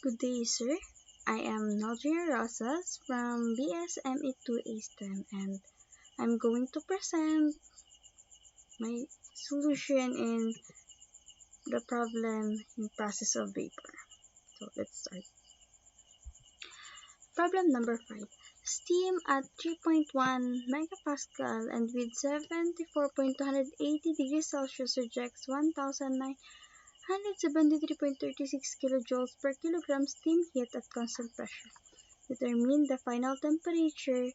Good day, sir. I am Rosas from BSME-2A STEM, and I'm going to present my solution in the problem in process of vapor. So let's start. Problem number 5. Steam at 3.1 megapascal and with 74.280 degrees Celsius rejects 1,973.36 kilojoules per kilogram steam heat at constant pressure. Determine the final temperature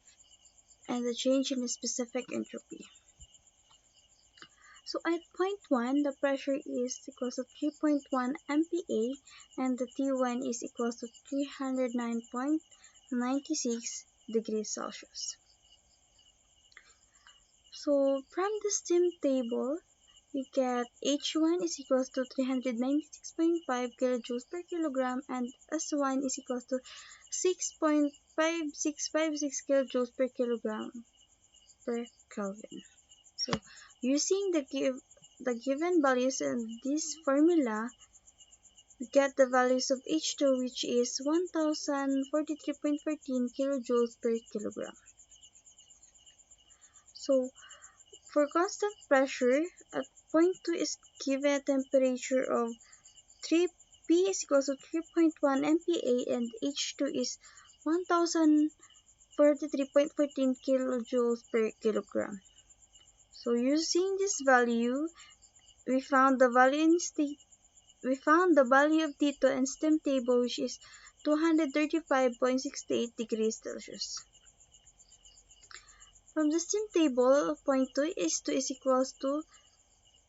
and the change in the specific entropy. So at point 1, the pressure is equals to 3.1 MPa and the T1 is equals to 309.96 degrees Celsius. So from the steam table, we get H1 is equals to 396.5 kilojoules per kilogram and S1 is equals to 6.5656 kilojoules per kilogram per Kelvin. So using the given values in this formula, we get the values of H2, which is 1043.14 kilojoules per kilogram. So for constant pressure, at point 2 is given a temperature of 3P is equals to 3.1 MPa and H2 is 1043.14 kilojoules per kilogram. So using this value, we found the value of T2 in steam table, which is 235.68 degrees Celsius. From the steam table, point 2 is equals to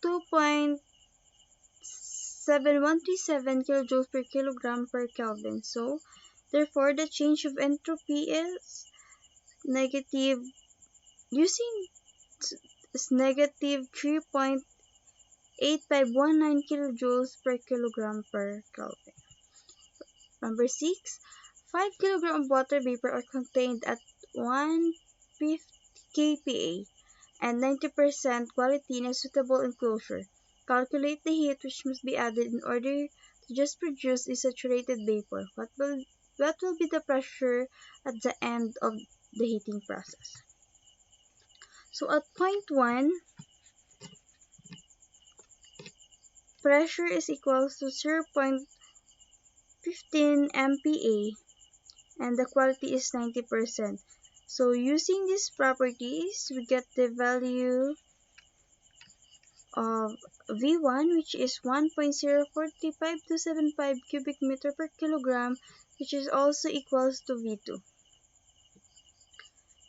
2.7137 kilojoules per kilogram per Kelvin. So therefore, the change of entropy is negative, using is negative 3.8519 kilojoules per kilogram per Kelvin. Number 6. 5 kg of water vapor are contained at 150 kPa and 90% quality in a suitable enclosure. Calculate the heat which must be added in order to just produce a saturated vapor. What will be the pressure at the end of the heating process? So at point 1, pressure is equals to 0.15 MPa and the quality is 90%. So using these properties, we get the value of V1, which is 1.043575 cubic meter per kilogram, which is also equals to V2.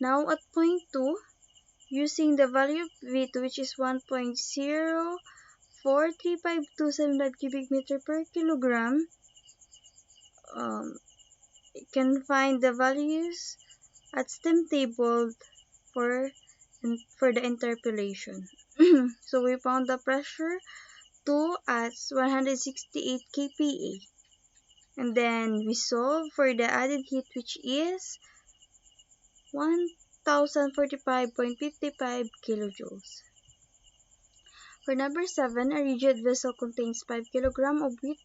Now at point 2, using the value of V2, which is 1.043575 cubic meter per kilogram, you can find the values at steam table for the interpolation. So we found the pressure 2 at 168 kPa. And then we solve for the added heat, which is 1045.55 kilojoules. For number 7, a rigid vessel contains 5 kg of wheat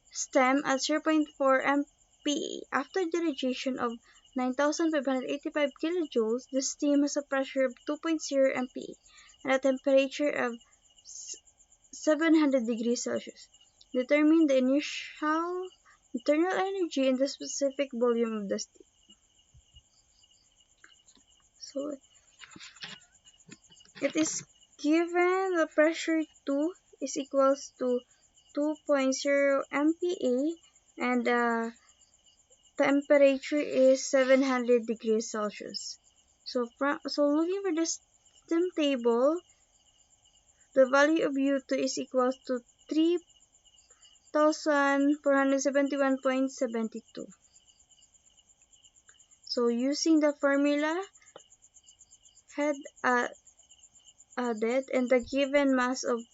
stem at 0.4 MPa. After the radiation of 9,585 kilojoules, the steam has a pressure of 2.0 MPa and a temperature of 700 degrees Celsius. Determine the initial internal energy and the specific volume of the steam. So it is given the pressure 2 is equals to 2.0 MPa and the temperature is 700 degrees Celsius. So looking for the steam table, the value of U2 is equals to 3,471.72. So using the formula head added and the given mass of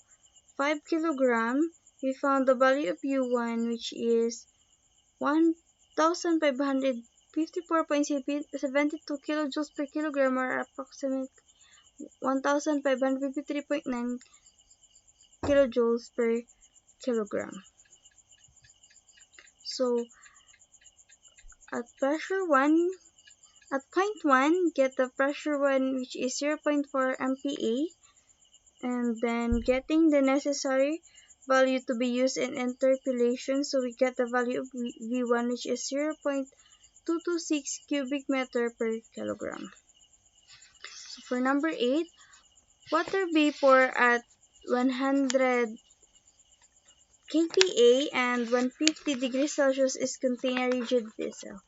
5 kg, we found the value of U1, which is 1,554.72 kilojoules per kilogram, or approximately 1,553.9 kilojoules per kilogram. So at pressure 1, at point 1, get the pressure 1 which is 0.4 MPa, and then getting the necessary value to be used in interpolation. So we get the value of V1 which is 0.226 cubic meter per kilogram. So for number 8, water vapor at 100 kPa and 150 degrees Celsius is contained in a rigid vessel.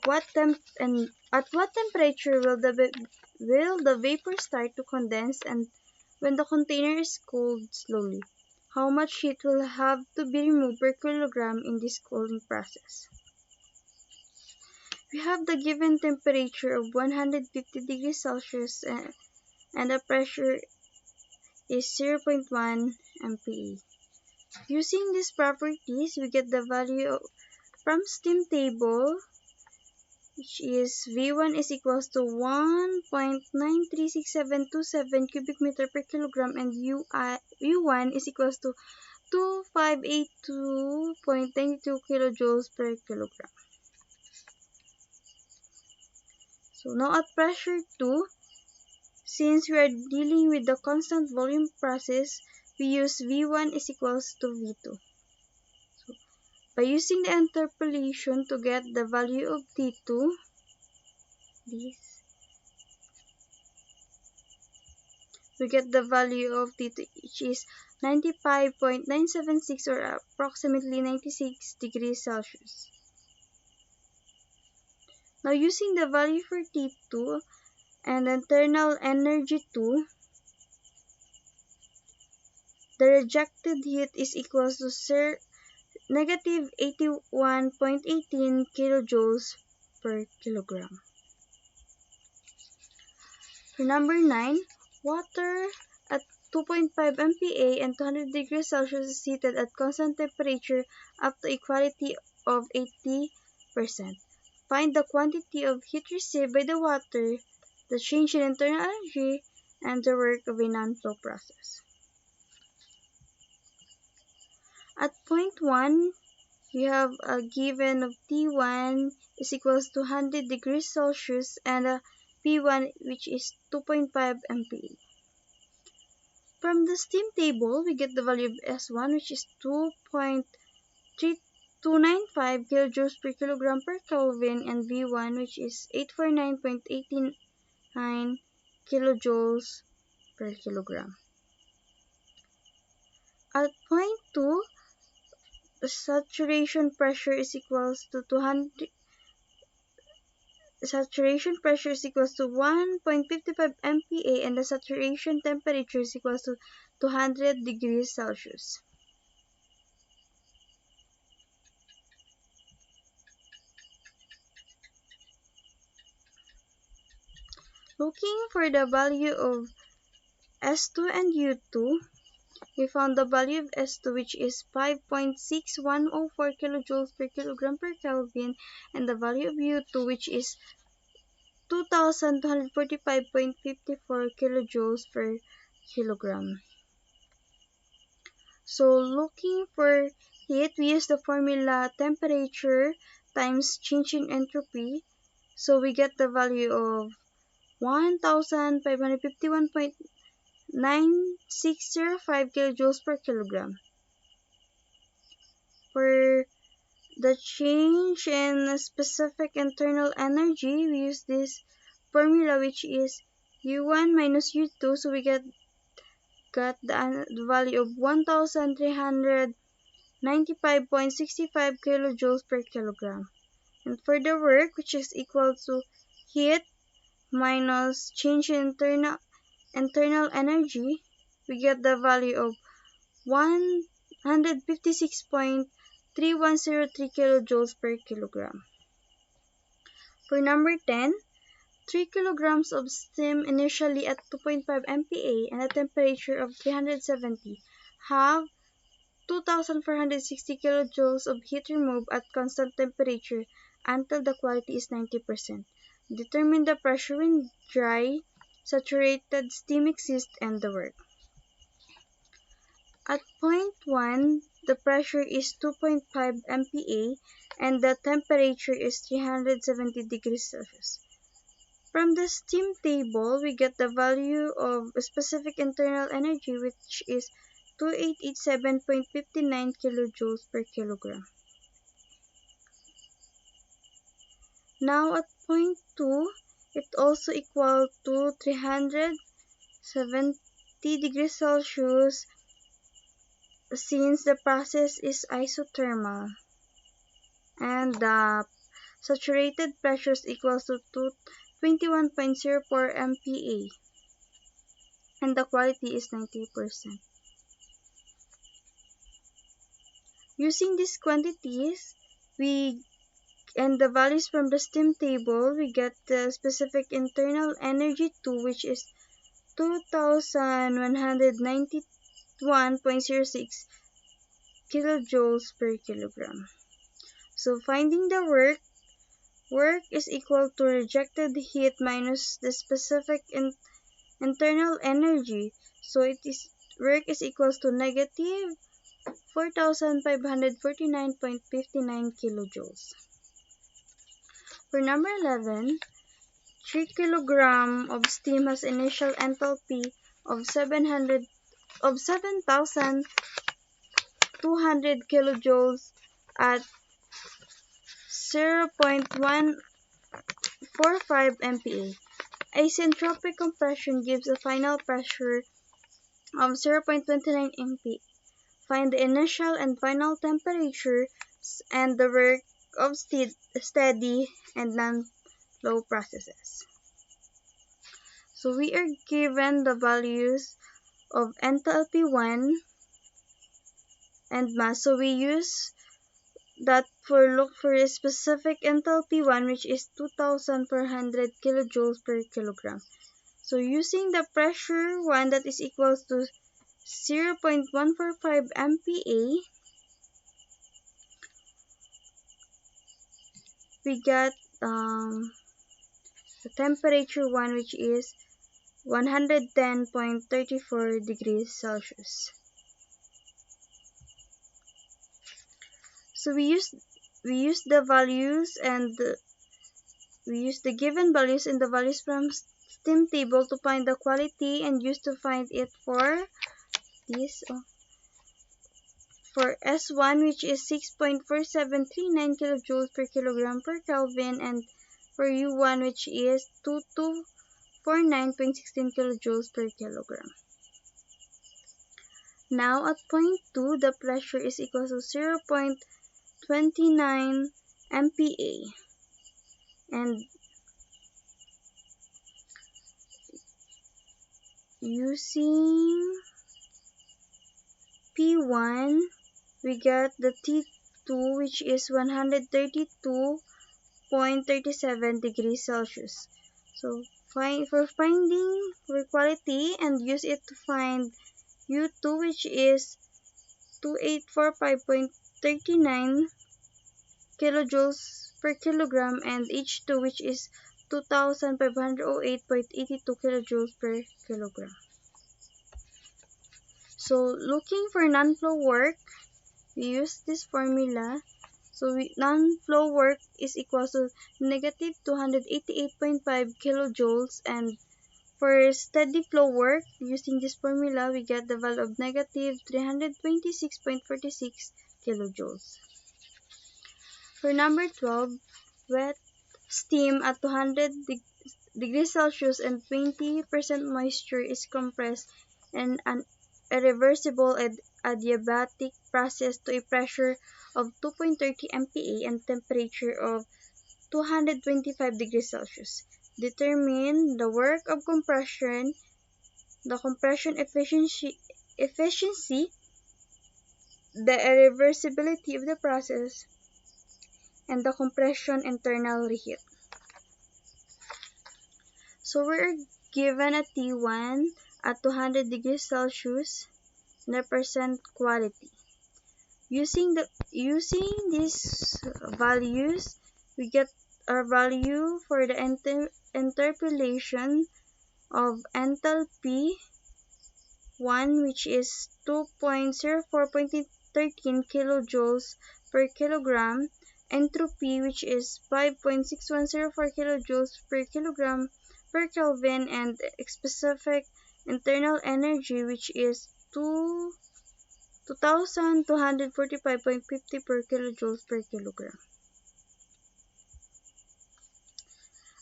At what temperature will the vapor start to condense, and when the container is cooled slowly, how much heat will have to be removed per kilogram in this cooling process? We have the given temperature of 150 degrees Celsius and the pressure is 0.1 MPa. Using these properties, we get the value from steam table, which is V1 is equals to 1.936727 cubic meter per kilogram, and U1 is equals to 2582.92 kilojoules per kilogram. So now at pressure 2, since we are dealing with the constant volume process, we use V1 is equals to V2. So by using the interpolation to get the value of T2, we get the value of T2 which is 95.976 or approximately 96 degrees Celsius. Now using the value for T2 and internal energy 2, the rejected heat is equals to negative 81.18 kilojoules per kilogram. For number 9, water at 2.5 MPa and 200 degrees Celsius is heated at constant temperature up to a quality of 80%. Find the quantity of heat received by the water, the change in internal energy, and the work of a non-flow process. At point 1, we have a given of T1 is equals to 100 degrees Celsius and a P1 which is 2.5 MPa. From the steam table, we get the value of S1 which is 2.3295 kilojoules per kilogram per Kelvin, and V1 which is 849.89 kilojoules per kilogram. At point 2, the saturation pressure is equals to 1.55 MPa, and the saturation temperature is equals to 200 degrees Celsius. Looking for the value of S2 and U2, we found the value of S2 which is 5.6104 kilojoules per kilogram per Kelvin, and the value of U2 which is 2245.54 kilojoules per kilogram. So looking for heat, we use the formula temperature times change in entropy. So we get the value of 1551.9605 kilojoules per kilogram. For the change in specific internal energy, we use this formula which is U1 minus U2, so we got the value of 1395.65 kilojoules per kilogram. And for the work, which is equal to heat minus change in internal energy, we get the value of 156.3103 kilojoules per kilogram. For number 10, 3 kilograms of steam initially at 2.5 MPa and a temperature of 370 have 2,460 kilojoules of heat removed at constant temperature until the quality is 90%. Determine the pressure when dry, saturated steam exists and the work. At point 1, the pressure is 2.5 MPa, and the temperature is 370 degrees Celsius. From the steam table, we get the value of a specific internal energy, which is 2887.59 kilojoules per kilogram. Now at point 2, it also equal to 370 degrees Celsius since the process is isothermal, and the saturated pressure is equals to 21.04 MPa, and the quality is 90%. Using these quantities, and the values from the steam table, we get the specific internal energy 2, which is 2191.06 kilojoules per kilogram. So finding the work is equal to rejected heat minus the specific internal energy. So work is equals to negative 4549.59 kilojoules. For number 11, 3 kg of steam has initial enthalpy of 7,200 kilojoules at 0.145 MPa. Isentropic compression gives a final pressure of 0.29 MPa. Find the initial and final temperatures and the work of steady and non-flow processes. So we are given the values of enthalpy 1 and mass. So we use that look for a specific enthalpy 1, which is 2,400 kilojoules per kilogram. So using the pressure 1, that is equals to 0.145 MPa, we got the temperature 1, which is 110.34 degrees Celsius. So we use the values and we use the given values and the values from steam table to find the quality, and use to find it for this for S1, which is 6.4739 kilojoules per kilogram per Kelvin, and for U1, which is 2249.16 kilojoules per kilogram. Now at point 2, the pressure is equal to 0.29 MPa, and using P1, we get the T2, which is 132.37 degrees Celsius. So for finding the quality and use it to find U2, which is 2845.39 kilojoules per kilogram, and H2, which is 2508.82 kilojoules per kilogram. So looking for non-flow work, we use this formula. So non-flow work is equal to negative 288.5 kilojoules, and for steady flow work, using this formula, we get the value of negative 326.46 kilojoules. For number 12, wet steam at 200 degrees Celsius and 20% moisture is compressed in an irreversible adiabatic process to a pressure of 2.30 MPa and temperature of 225 degrees Celsius. Determine the work of compression, the compression efficiency, the irreversibility of the process, and the compression internal reheat. So we're given a T1 at 200 degrees Celsius and represent quality. Using these values, we get our value for the interpolation of enthalpy 1, which is 2.04.39 13 kilojoules per kilogram, entropy which is 5.6104 kilojoules per kilogram per Kelvin, and specific internal energy which is 2245.50 per kilojoules per kilogram.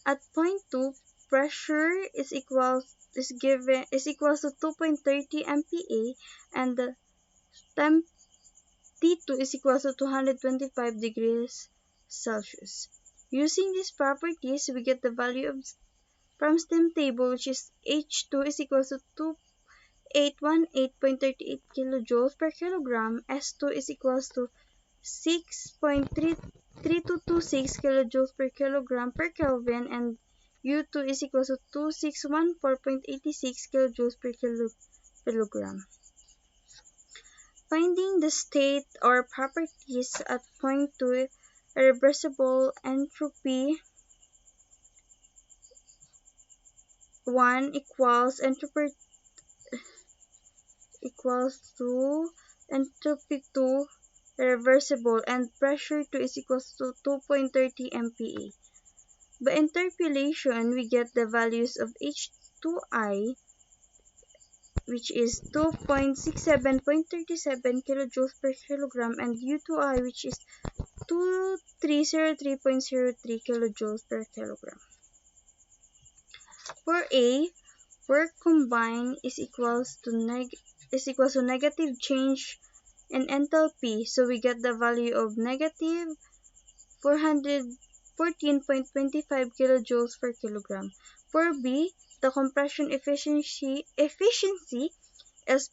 At point 2, pressure is equals to 2.30 MPa, and the temp T2 is equals to 225 degrees Celsius. Using these properties, we get the value of from steam table, which is H2 is equals to 2818.38 kilojoules per kilogram, S2 is equals to 6.3226 kilojoules per kilogram per Kelvin, and U2 is equals to 2614.86 kilojoules per kilogram. Finding the state or properties at point 2, irreversible entropy 1 equals to entropy 2 irreversible, and pressure 2 is equals to 2.30 MPa. By interpolation, we get the values of H2I, which is 2.67.37 kilojoules per kilogram, and U2I, which is 2303.03 kilojoules per kilogram. For A, work combined is equals to negative change in enthalpy, so we get the value of negative 414.25 kilojoules per kilogram. For B, the compression efficiency is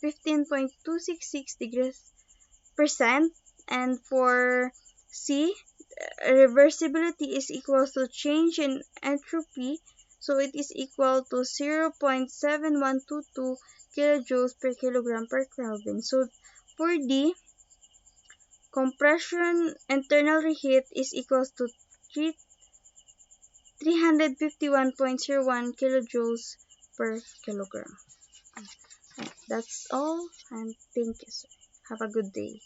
15.266 degrees percent, and for C, reversibility is equal to change in entropy, so it is equal to 0.7122 kilojoules per kilogram per Kelvin. So for D, compression internal reheat is equal to 351.01 kilojoules per kilogram. That's all, and thank you, sir. Have a good day.